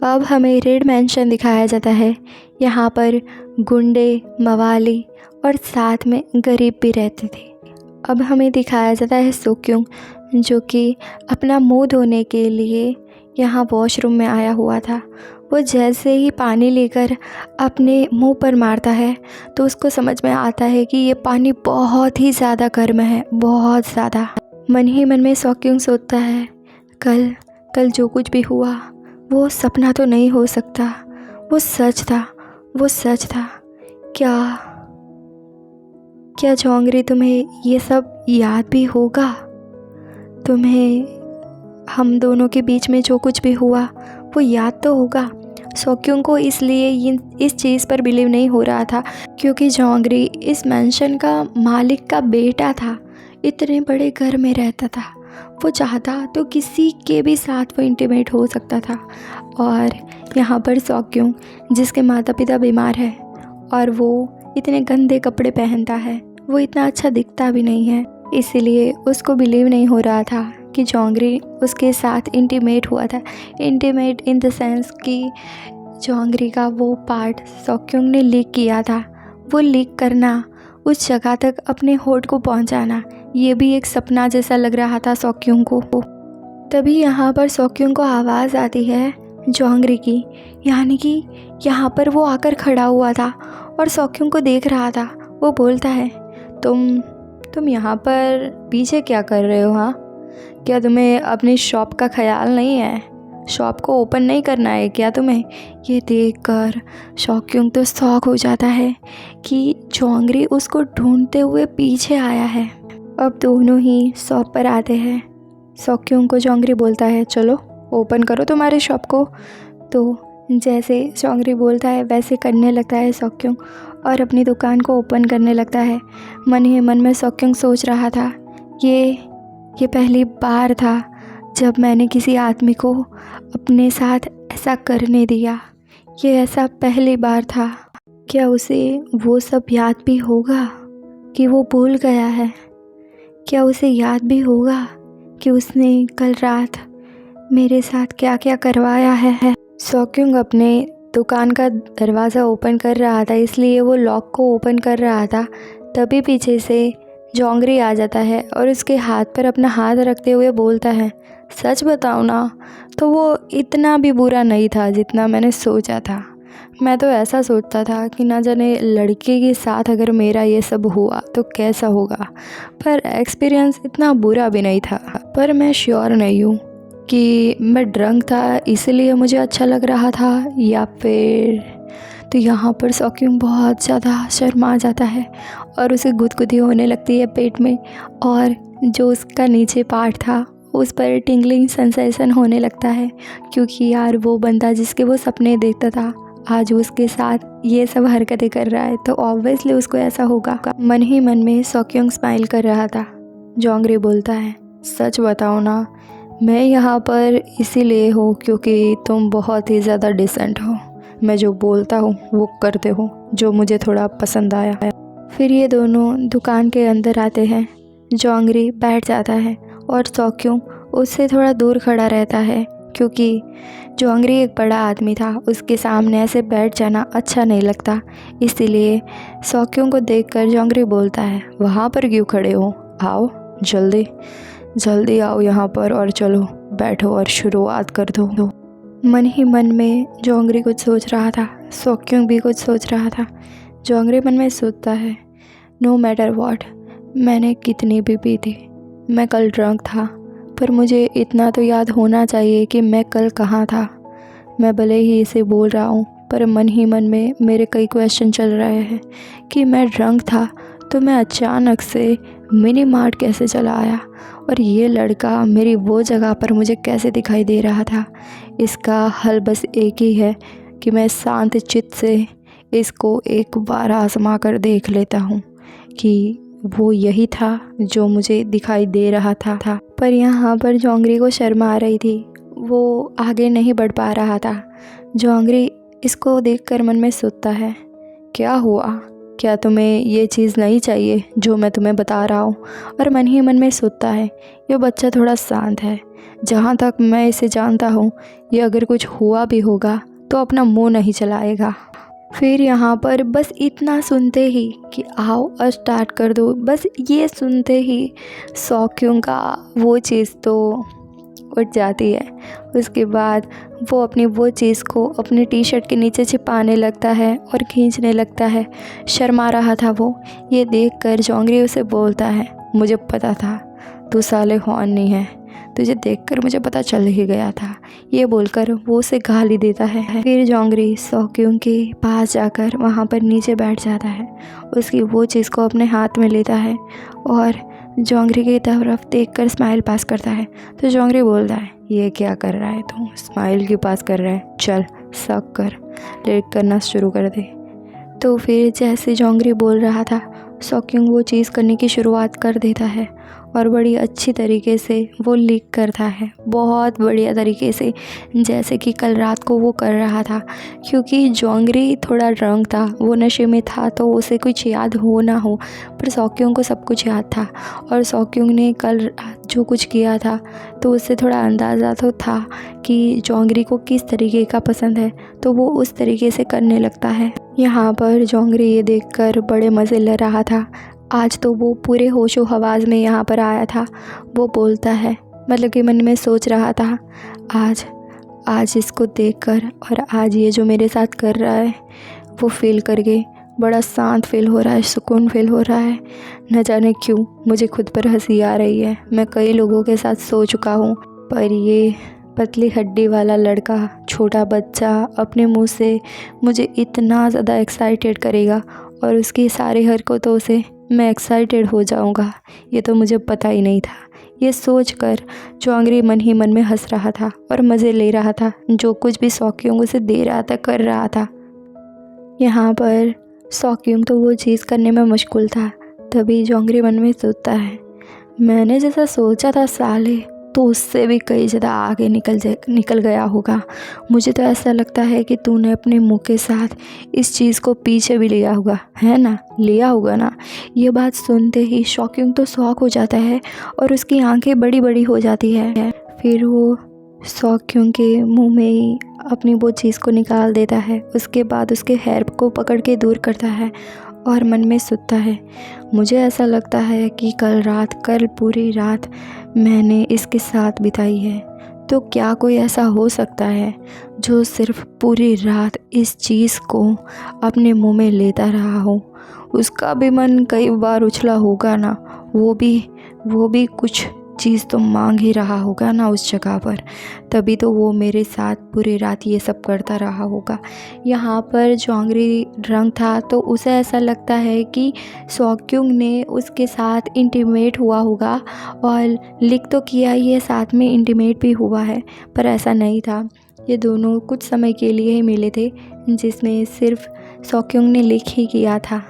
अब हमें red mention दिखाया जाता है। यहाँ पर गुंडे, मवाली और साथ में गरीब भी रहते थे। अब हमें दिखाया जाता है सोक्यूंग, जो कि अपना मुंह धोने के लिए यहाँ वॉशरूम में आया हुआ था। वो जैसे ही पानी लेकर अपने मुंह पर मारता है तो उसको समझ में आता है कि ये पानी बहुत ही ज़्यादा गर्म है, बहुत ज़्यादा। मन ही मन में सोक्यूंग सोचता है, कल जो कुछ भी हुआ वो सपना तो नहीं हो सकता, वो सच था, वो सच था। क्या जोंगरी तुम्हें ये सब याद भी होगा? तुम्हें हम दोनों के बीच में जो कुछ भी हुआ वो याद तो होगा। सोक्यूंग को इसलिए इस चीज़ पर बिलीव नहीं हो रहा था क्योंकि जोंगरी इस मैंशन का मालिक का बेटा था, इतने बड़े घर में रहता था। वो चाहता तो किसी के भी साथ वो इंटीमेट हो सकता था। और यहाँ पर सोक्यूंग, जिसके माता पिता बीमार है और वो इतने गंदे कपड़े पहनता है, वो इतना अच्छा दिखता भी नहीं है, इसीलिए उसको बिलीव नहीं हो रहा था कि जोंगरी उसके साथ इंटीमेट हुआ था। इंटीमेट इन द सेंस कि जोंगरी का वो पार्ट सोक्यूंग ने लीक किया था। वो लीक करना, उस जगह तक अपने होठ को पहुंचाना, ये भी एक सपना जैसा लग रहा था सोक्यूंग को। तभी यहाँ पर सोक्यूंग को आवाज़ आती है जोंगरी की, यानी कि यहाँ पर वो आकर खड़ा हुआ था और सोक्यूंग को देख रहा था। वो बोलता है, तुम यहाँ पर पीछे क्या कर रहे हो? हाँ, क्या तुम्हें अपनी शॉप का ख्याल नहीं है? शॉप को ओपन नहीं करना है क्या तुम्हें? ये देखकर सोक्यूंग तो शॉक हो जाता है कि जोंगरी उसको ढूंढते हुए पीछे आया है। अब दोनों ही शॉप पर आते हैं। सोक्यूंग को जोंगरी बोलता है, चलो ओपन करो तुम्हारी शॉप को। तो जैसे जोंगरी बोलता है वैसे करने लगता है सोक्यूंग और अपनी दुकान को ओपन करने लगता है। मन ही मन में सोक्यूंग सोच रहा था, ये पहली बार था जब मैंने किसी आदमी को अपने साथ ऐसा करने दिया। ये ऐसा पहली बार था। क्या उसे वो सब याद भी होगा कि वो भूल गया है? क्या उसे याद भी होगा कि उसने कल रात मेरे साथ क्या क्या करवाया है? सोक्यूंग अपने दुकान का दरवाज़ा ओपन कर रहा था, इसलिए वो लॉक को ओपन कर रहा था। तभी पीछे से जोंगरी आ जाता है और उसके हाथ पर अपना हाथ रखते हुए बोलता है, सच बताओ ना, तो वो इतना भी बुरा नहीं था जितना मैंने सोचा था। मैं तो ऐसा सोचता था कि ना जाने लड़के के साथ अगर मेरा ये सब हुआ तो कैसा होगा, पर एक्सपीरियंस इतना बुरा भी नहीं था। पर मैं श्योर नहीं हूँ कि मैं ड्रंक था इसलिए मुझे अच्छा लग रहा था या फिर। तो यहाँ पर सोक्यूंग बहुत ज़्यादा शर्मा जाता है और उसे गुदगुदी होने लगती है पेट में, और जो उसका नीचे पार्ट था उस पर टिंगलिंग सेंसेशन होने लगता है, क्योंकि यार वो बंदा जिसके वो सपने देखता था आज उसके साथ ये सब हरकतें कर रहा है, तो ऑब्वियसली उसको ऐसा होगा। मन ही मन में सोक्यूंग स्माइल कर रहा था। जोंगरी बोलता है, सच बताओ ना, मैं यहाँ पर इसीलिए हूँ क्योंकि तुम बहुत ही ज़्यादा डिसेंट हो। मैं जो बोलता हूँ वो करते हो, जो मुझे थोड़ा पसंद आया है। फिर ये दोनों दुकान के अंदर आते हैं। जोंगरी बैठ जाता है और सोक्यूंग उससे थोड़ा दूर खड़ा रहता है, क्योंकि जोंगरी एक बड़ा आदमी था, उसके सामने ऐसे बैठ जाना अच्छा नहीं लगता। इसीलिए सोक्यूंग को देखकर जोंगरी बोलता है, वहाँ पर क्यों खड़े हो? आओ जल्दी आओ यहाँ पर और चलो बैठो और शुरुआत कर दो। मन ही मन में जोंगरी कुछ सोच रहा था, सोक्यूंग भी कुछ सोच रहा था। जोंगरी मन में सोचता है, नो मैटर व्हाट, मैंने कितनी भी पी थी, मैं कल ड्रंक था, पर मुझे इतना तो याद होना चाहिए कि मैं कल कहाँ था। मैं भले ही इसे बोल रहा हूँ पर मन ही मन में मेरे कई क्वेश्चन चल रहे हैं कि मैं ड्रंक था तो मैं अचानक से मिनी मार्ट कैसे चला आया, और ये लड़का मेरी वो जगह पर मुझे कैसे दिखाई दे रहा था। इसका हल बस एक ही है कि मैं शांत चित्त से इसको एक बार आजमा कर देख लेता हूँ कि वो यही था जो मुझे दिखाई दे रहा था। पर यहाँ पर जोंगरी को शर्म आ रही थी, वो आगे नहीं बढ़ पा रहा था। जोंगरी इसको देखकर मन में सोचता है, क्या हुआ, क्या तुम्हें ये चीज़ नहीं चाहिए जो मैं तुम्हें बता रहा हूँ? और मन ही मन में सोचता है ये बच्चा थोड़ा शांत है, जहाँ तक मैं इसे जानता हूँ ये अगर कुछ हुआ भी होगा तो अपना मुंह नहीं चलाएगा। फिर यहाँ पर बस इतना सुनते ही कि आओ और स्टार्ट कर दो, बस ये सुनते ही सौक्यों का वो चीज़ तो उठ जाती है। उसके बाद वो अपनी वो चीज़ को अपने टी शर्ट के नीचे छिपाने लगता है और खींचने लगता है। शर्मा रहा था वो। ये देखकर जोंगरी उसे बोलता है, मुझे पता था तू साले हॉर्न नहीं है, तुझे देखकर मुझे पता चल ही गया था। ये बोलकर वो उसे गाली देता है। फिर जोंगरी सौक्यों के पास जाकर वहाँ पर नीचे बैठ जाता है, उसकी वो चीज़ को अपने हाथ में लेता है और जोंगरी की तरफ देखकर स्माइल पास करता है। तो जोंगरी बोलता है, ये क्या कर रहा है तू, स्माइल क्यों पास कर रहा है, चल शक कर, लेट करना शुरू कर दे। तो फिर जैसे जोंगरी बोल रहा था सौक्यों वो चीज़ करने की शुरुआत कर देता है और बड़ी अच्छी तरीके से वो लीक करता है, बहुत बढ़िया तरीके से, जैसे कि कल रात को वो कर रहा था। क्योंकि जोंगरी थोड़ा ड्रंक था, वो नशे में था, तो उसे कुछ याद हो ना हो, पर सौक्यों को सब कुछ याद था। और सौक्यों ने कल जो कुछ किया था तो उससे थोड़ा अंदाज़ा तो था कि जोंगरी को किस तरीके का पसंद है, तो वो उस तरीके से करने लगता है। यहाँ पर जोंगरी ये देखकर बड़े मज़े ले रहा था। आज तो वो पूरे होशो हवास में यहाँ पर आया था। वो बोलता है, मतलब कि मन में सोच रहा था, आज इसको देखकर और आज ये जो मेरे साथ कर रहा है वो फील करके बड़ा शांत फील हो रहा है, सुकून फील हो रहा है। न जाने क्यों मुझे खुद पर हंसी आ रही है। मैं कई लोगों के साथ सो चुका हूँ, पर ये पतली हड्डी वाला लड़का, छोटा बच्चा अपने मुंह से मुझे इतना ज़्यादा एक्साइटेड करेगा और उसकी सारी हरकतों से मैं एक्साइटेड हो जाऊंगा, ये तो मुझे पता ही नहीं था। ये सोचकर जोंगरी मन ही मन में हंस रहा था और मज़े ले रहा था, जो कुछ भी सौक्यों उसे दे रहा था, कर रहा था। यहाँ पर सौक्यों तो वो चीज़ करने में मशगूल था। तभी जोंगरी मन में सोचता है, मैंने जैसा सोचा था साले, तो उससे भी कई ज़्यादा आगे निकल गया होगा। मुझे तो ऐसा लगता है कि तूने अपने मुंह के साथ इस चीज़ को पीछे भी लिया होगा, है ना, लिया होगा ना। ये बात सुनते ही सौक्यों तो शॉक हो जाता है और उसकी आंखें बड़ी बड़ी हो जाती है। फिर वो सौक्यों के मुंह में ही अपनी वो चीज़ को निकाल देता है। उसके बाद उसके हेयर को पकड़ के दूर करता है और मन में सोचता है, मुझे ऐसा लगता है कि कल पूरी रात मैंने इसके साथ बिताई है, तो क्या कोई ऐसा हो सकता है जो सिर्फ पूरी रात इस चीज़ को अपने मुंह में लेता रहा हो। उसका भी मन कई बार उछला होगा ना, वो भी कुछ चीज़ तो मांग ही रहा होगा ना उस जगह पर, तभी तो वो मेरे साथ पूरी रात ये सब करता रहा होगा। यहाँ पर जोंगरी ड्रंक था, तो उसे ऐसा लगता है कि सौक्यों ने उसके साथ इंटीमेट हुआ होगा, और लिख तो किया ही है, साथ में इंटीमेट भी हुआ है, पर ऐसा नहीं था। ये दोनों कुछ समय के लिए ही मिले थे, जिसमें सिर्फ सौक्यों ने लिख ही किया था।